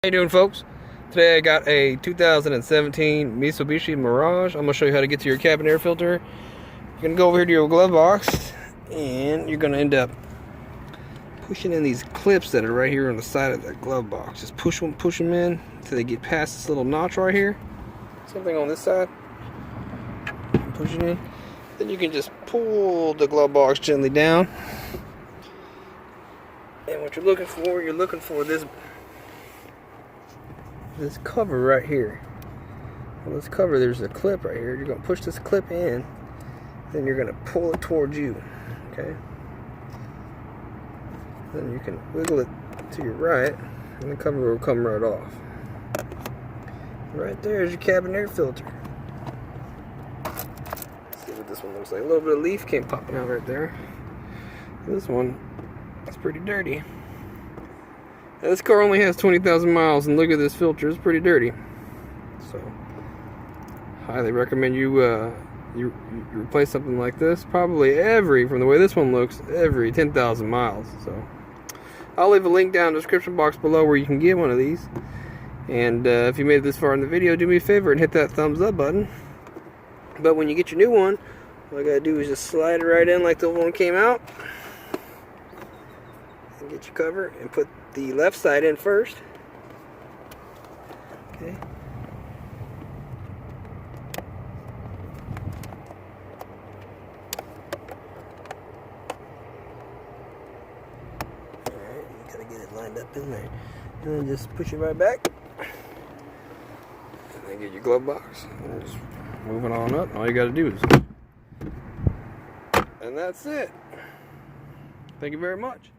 How you doing, folks? Today I got a 2017 Mitsubishi Mirage. I'm going to show you how to get to your cabin air filter. You're going to go over here to your glove box, and you're going to end up pushing in these clips that are right here on the side of that glove box. Just push them in until they get past this little notch right here. Same thing on this side. Push it in. Then you can just pull the glove box gently down. And what you're looking for this cover right here. On this cover there's a clip right here. You're going to push this clip in, then you're going to pull it towards you. Okay? Then you can wiggle it to your right, and the cover will come right off. Right there is your cabin air filter. Let's see what this one looks like. A little bit of leaf came popping out right there. This one is pretty dirty. Now, this car only has 20,000 miles, and look at this filter, it's pretty dirty. So, highly recommend you replace something like this. Probably from the way this one looks, every 10,000 miles. So, I'll leave a link down in the description box below where you can get one of these. And if you made it this far in the video, do me a favor and hit that thumbs up button. But when you get your new one, all I gotta do is just slide it right in like the old one came out. And get your cover and put the left side in first. Okay. Alright, you gotta get it lined up in there. And then just push it right back. And then get your glove box. And just move it on up. All you gotta do is. And that's it. Thank you very much.